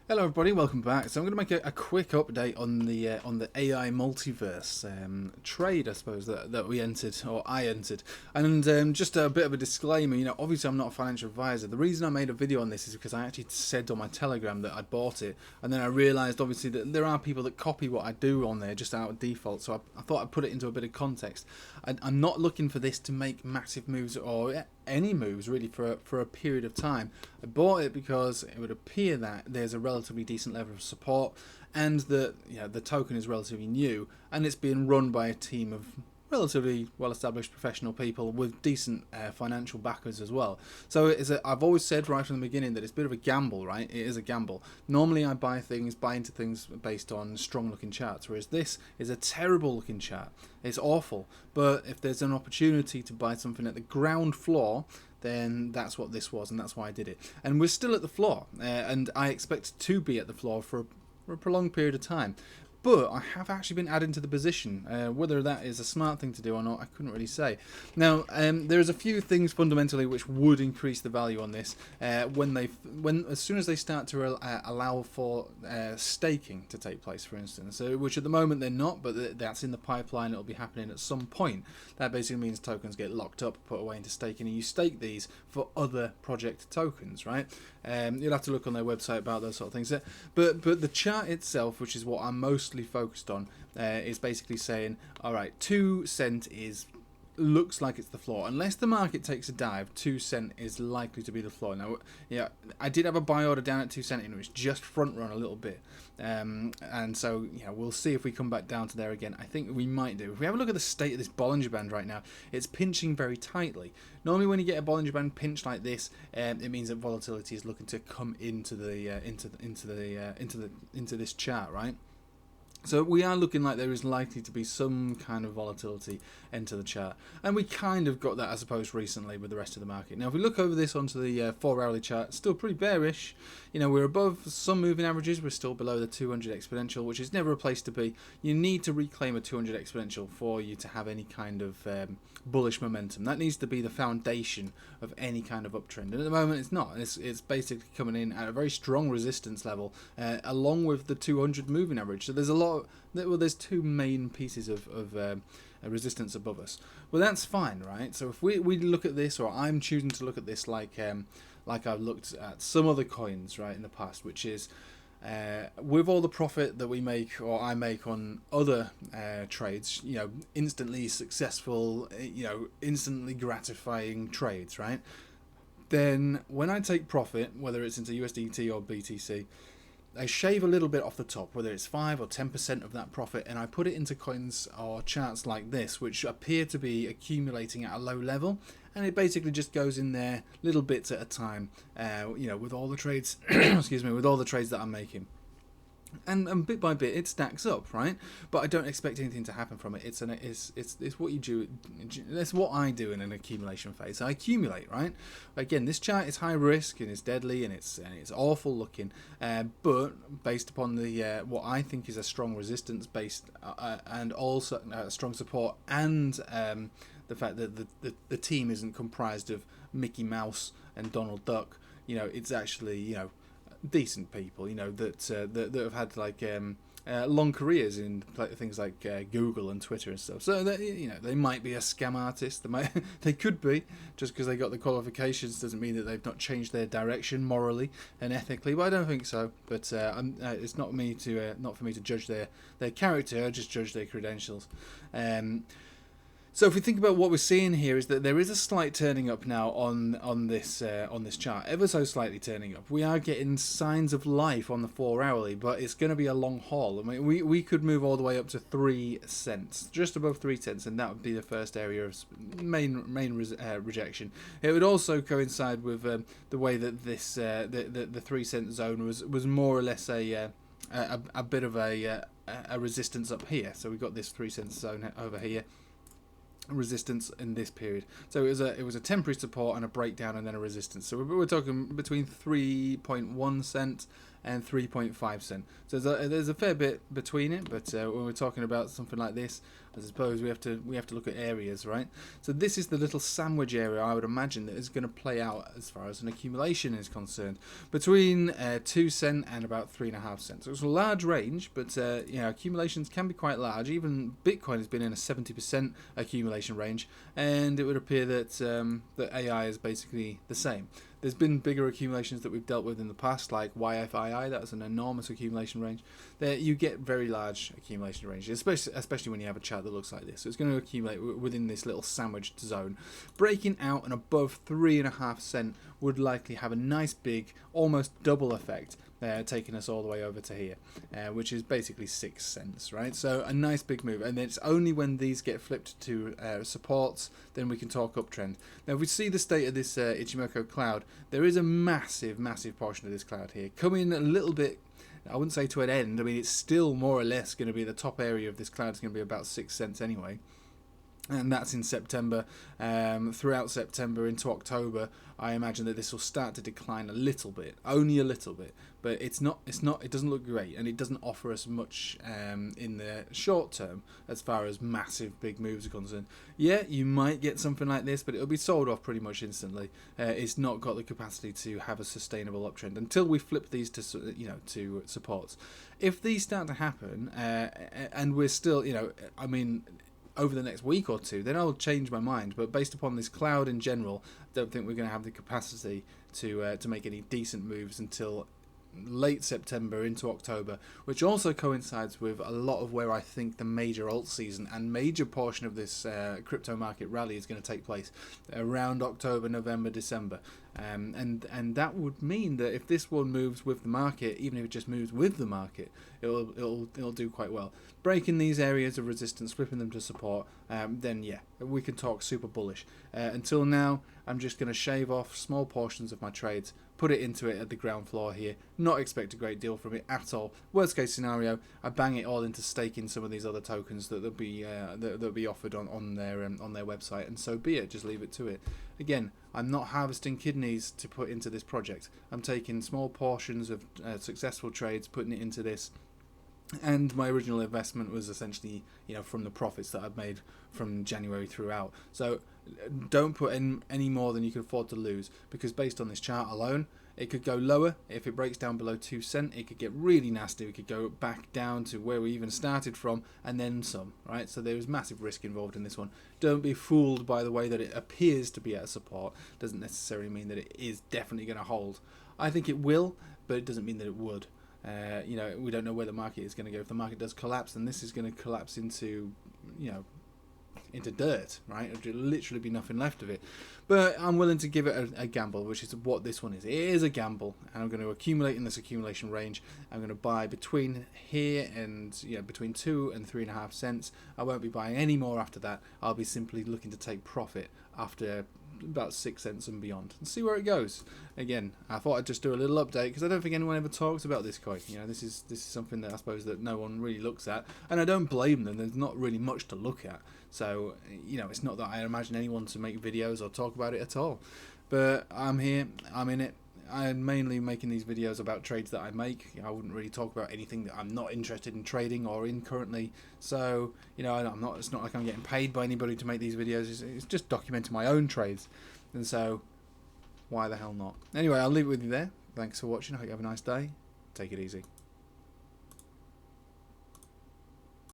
Hello everybody, welcome back. So I'm going to make a quick update on the AI multiverse trade, I suppose that we entered, or I entered, and just a bit of a disclaimer. Obviously I'm not a financial advisor. The reason I made a video on this is because I actually said on my Telegram that I'd bought it, and then I realised obviously that there are people that copy what I do on there just out of default. So I thought I'd put it into a bit of context. I'm not looking for this to make massive moves or any moves really for a period of time. I bought it because it would appear that there's a relatively decent level of support, and that the token is relatively new, and it's being run by a team of relatively well-established professional people with decent financial backers as well. So I've always said right from the beginning that it's a bit of a gamble, right? It is a gamble. Normally I buy into things based on strong-looking charts, whereas this is a terrible-looking chart. It's awful. But if there's an opportunity to buy something at the ground floor, then that's what this was, and that's why I did it. And we're still at the floor, and I expect to be at the floor for a prolonged period of time. But I have actually been adding to the position. Whether that is a smart thing to do or not, I couldn't really say. Now, there's a few things fundamentally which would increase the value on this as soon as they start to allow for staking to take place, for instance. Which at the moment they're not, but that's in the pipeline. It'll be happening at some point. That basically means tokens get locked up, put away into staking, and you stake these for other project tokens, right? You'll have to look on their website about those sort of things. But the chart itself, which is what I'm mostly focused on, is basically saying, all right, 2 cent looks like it's the floor. Unless the market takes a dive, 2 cent is likely to be the floor. Now, I did have a buy order down at 2 cent, and it was just front run a little bit, and so we'll see if we come back down to there again. I think we might do. If we have a look at the state of this Bollinger Band right now, it's pinching very tightly. Normally, when you get a Bollinger Band pinch like this, it means that volatility is looking to come into this chart, right? So we are looking like there is likely to be some kind of volatility enter the chart. And we kind of got that, I suppose, recently with the rest of the market. Now, if we look over this onto the 4-hourly chart, still pretty bearish. We're above some moving averages. We're still below the 200 exponential, which is never a place to be. You need to reclaim a 200 exponential for you to have any kind of bullish momentum. That needs to be the foundation of any kind of uptrend. And at the moment, it's not. It's basically coming in at a very strong resistance level, along with the 200 moving average. So there's a lot. There's two main pieces of resistance above us. Well, that's fine, right? So if we look at this, or I'm choosing to look at this like I've looked at some other coins, right, in the past, which is with all the profit that we make, or I make on other trades, instantly successful, instantly gratifying trades, right? Then when I take profit, whether it's into USDT or BTC, I shave a little bit off the top, whether it's 5 or 10% of that profit, and I put it into coins or charts like this, which appear to be accumulating at a low level, and it basically just goes in there little bits at a time, with all the trades, excuse me, with all the trades that I'm making. And bit by bit it stacks up, right? But I don't expect anything to happen from it. It's what you do. That's what I do in an accumulation phase. I accumulate, right? Again, this chart is high risk and it's deadly and it's awful looking. But based upon the what I think is a strong resistance based and also strong support, and the fact that the team isn't comprised of Mickey Mouse and Donald Duck. It's actually decent people, that have had like long careers in things like Google and Twitter and stuff. So that, they might be a scam artist. They could be. Just because they got the qualifications doesn't mean that they've not changed their direction morally and ethically. But I don't think so. But it's not for me to judge their character. I just judge their credentials. So if we think about what we're seeing here, is that there is a slight turning up now on this chart, ever so slightly turning up. We are getting signs of life on the 4-hourly, but it's going to be a long haul. I mean, we could move all the way up to 3 cents, just above 3 cents, and that would be the first area of main rejection. It would also coincide with the way that this the 3 cent zone was more or less a bit of a resistance up here. So we've got this 3 cent zone over here. Resistance in this period, so it was a temporary support and a breakdown and then a resistance. So we're talking between 3.1 cent and 3.5 cent. So there's a fair bit between it, but when we're talking about something like this, I suppose we have to look at areas, right? So this is the little sandwich area I would imagine that is going to play out as far as an accumulation is concerned, between 2 cent and about 3.5 cents. So it's a large range, but accumulations can be quite large. Even Bitcoin has been in a 70% accumulation range, and it would appear that that AI is basically the same. There's been bigger accumulations that we've dealt with in the past, like YFII. That's an enormous accumulation range. There you get very large accumulation ranges, especially when you have a chart that looks like this. So it's going to accumulate within this little sandwiched zone. Breaking out and above 3.5 cent would likely have a nice big, almost double effect, taking us all the way over to here, which is basically 6 cents, right? So a nice big move, and it's only when these get flipped to supports, then we can talk uptrend. Now, if we see the state of this Ichimoku cloud, there is a massive portion of this cloud here coming a little bit, I wouldn't say to an end. I mean, it's still more or less going to be the top area of this cloud is going to be about 6 cents anyway. And that's in September. Throughout September into October, I imagine that this will start to decline a little bit, only a little bit. But it doesn't look great, and it doesn't offer us much in the short term as far as massive big moves are concerned. Yeah, you might get something like this, but it'll be sold off pretty much instantly. It's not got the capacity to have a sustainable uptrend until we flip these to supports. If these start to happen, and we're still, over the next week or two, then I'll change my mind. But based upon this cloud in general, I don't think we're going to have the capacity to make any decent moves until late September into October, which also coincides with a lot of where I think the major alt season and major portion of this crypto market rally is going to take place around October, November, December. And that would mean that if this one moves with the market, even if it just moves with the market, it'll do quite well. Breaking these areas of resistance, flipping them to support, then yeah, we can talk super bullish. Until now, I'm just going to shave off small portions of my trades, put it into it at the ground floor here, not expect a great deal from it at all. Worst case scenario, I bang it all into staking some of these other tokens that'll be offered on their website, and so be it. Just leave it to it. Again, I'm not harvesting kidneys to put into this project. I'm taking small portions of successful trades, putting it into this. And my original investment was essentially, from the profits that I've made from January throughout. So don't put in any more than you can afford to lose, because based on this chart alone, it could go lower. If it breaks down below 2 cent, it could get really nasty. We could go back down to where we even started from, and then some, right? So there is massive risk involved in this one. Don't be fooled by the way that it appears to be at a support. Doesn't necessarily mean that it is definitely going to hold. I think it will, but it doesn't mean that it would. We don't know where the market is going to go. If the market does collapse, then this is going to collapse into dirt, right? There'll literally be nothing left of it. But I'm willing to give it a gamble, which is what this one is. It is a gamble, and I'm going to accumulate in this accumulation range. I'm going to buy between here and between 2 and 3.5 cents. I won't be buying any more after that. I'll be simply looking to take profit after about 6 cents and beyond, and see where it goes. Again, I thought I'd just do a little update, because I don't think anyone ever talks about this coin. This is something that I suppose that no one really looks at, and I don't blame them. There's not really much to look at, so it's not that I imagine anyone to make videos or talk about it at all. But I'm here, I'm in it. I'm mainly making these videos about trades that I make. I wouldn't really talk about anything that I'm not interested in trading or in currently. So, I'm not. It's not like I'm getting paid by anybody to make these videos. It's just documenting my own trades. And so, why the hell not? Anyway, I'll leave it with you there. Thanks for watching. I hope you have a nice day. Take it easy.